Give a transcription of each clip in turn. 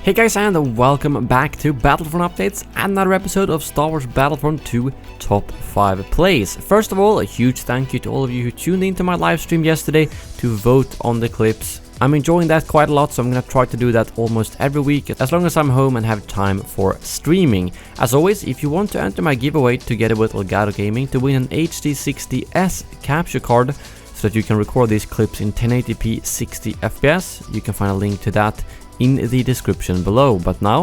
Hey guys, and welcome back to Battlefront Updates, another episode of Star Wars Battlefront 2 Top 5 Plays. First of all, a huge thank you to all of you who tuned into my live stream yesterday to vote on the clips. I'm enjoying that quite a lot, so I'm gonna try to do that almost every week, as long as I'm home and have time for streaming. As always, if you want to enter my giveaway together with Elgato Gaming to win an HD60S capture card, so that you can record these clips in 1080p 60 FPS, you can find a link to that in the description below. But now,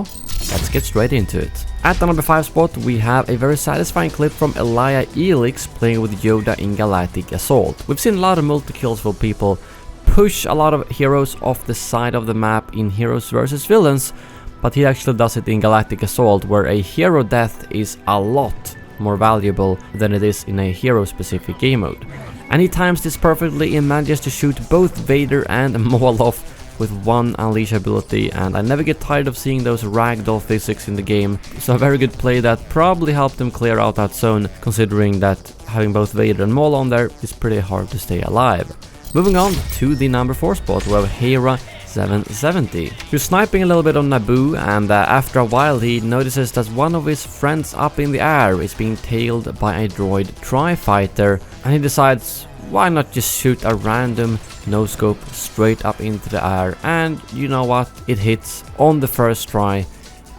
let's get straight into it. At the number 5 spot, we have a very satisfying clip from Elia Elix playing with Yoda in Galactic Assault. We've seen a lot of multi-kills where people push a lot of heroes off the side of the map in Heroes vs Villains, but he actually does it in Galactic Assault, where a hero death is a lot more valuable than it is in a hero-specific game mode. And he times this perfectly and manages to shoot both Vader and Maul off with one unleash ability, and I never get tired of seeing those ragdoll physics in the game, so a very good play that probably helped them clear out that zone, considering that having both Vader and Maul on there is pretty hard to stay alive. Moving on to the number 4 spot, we have Hera 770. He's sniping a little bit on Naboo, and after a while he notices that one of his friends up in the air is being tailed by a droid tri-fighter, and he decides, why not just shoot a random no-scope straight up into the air, and you know what, it hits on the first try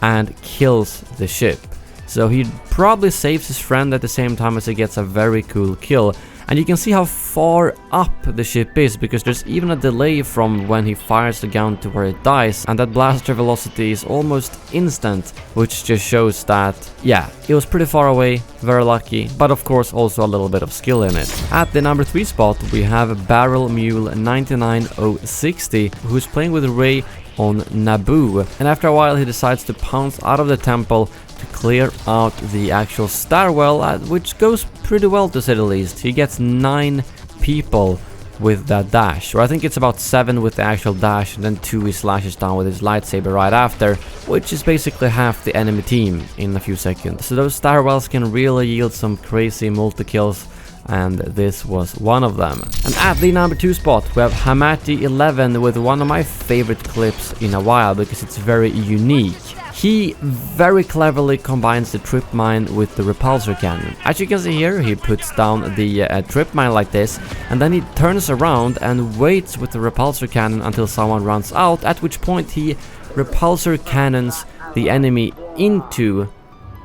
and kills the ship. So he probably saves his friend at the same time as he gets a very cool kill. And you can see how far up the ship is, because there's even a delay from when he fires the gun to where it dies, and that blaster velocity is almost instant, which just shows that, yeah, it was pretty far away, very lucky, but of course also a little bit of skill in it. At the number 3 spot, we have Barrel Mule 99060, who's playing with Rey on Naboo, and after a while he decides to pounce out of the temple to clear out the actual stairwell, which goes pretty well to say the least. He gets 9 people with that dash, or I think it's about 7 with the actual dash, and then 2 he slashes down with his lightsaber right after, which is basically half the enemy team in a few seconds. So those stairwells can really yield some crazy multi-kills, and this was one of them. And at the number 2 spot, we have Hamati 11 with one of my favorite clips in a while, because it's very unique. He very cleverly combines the trip mine with the repulsor cannon. As you can see here, he puts down the trip mine like this, and then he turns around and waits with the repulsor cannon until someone runs out, at which point he repulsor cannons the enemy into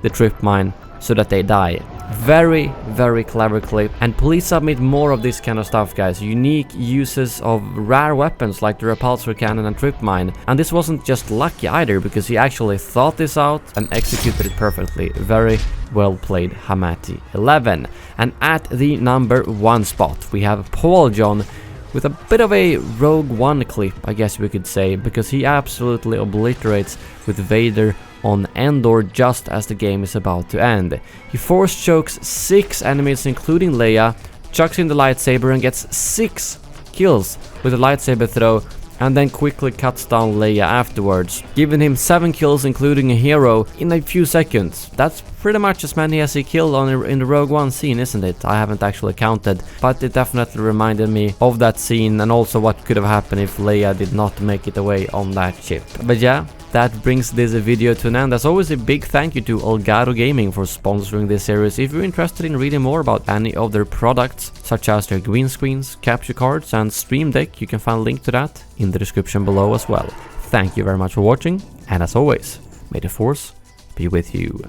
the trip mine so that they die. Very, very clever clip, and please submit more of this kind of stuff, guys. Unique uses of rare weapons like the repulsor cannon and trip mine. And this wasn't just lucky either, because he actually thought this out and executed it perfectly. Very well played, Hamati 11. And at the number 1 spot, we have Paul John with a bit of a Rogue One clip, I guess we could say, because he absolutely obliterates with Vader on Endor just as the game is about to end. He force chokes 6 enemies including Leia, chucks in the lightsaber and gets 6 kills with a lightsaber throw, and then quickly cuts down Leia afterwards, giving him 7 kills including a hero in a few seconds. That's pretty much as many as he killed in the Rogue One scene, isn't it? I haven't actually counted, but it definitely reminded me of that scene, and also what could have happened if Leia did not make it away on that ship. But yeah, that brings this video to an end. As always, a big thank you to Elgato Gaming for sponsoring this series. If you're interested in reading more about any of their products, such as their green screens, capture cards and stream deck, you can find a link to that in the description below as well. Thank you very much for watching, and as always, may the Force be with you.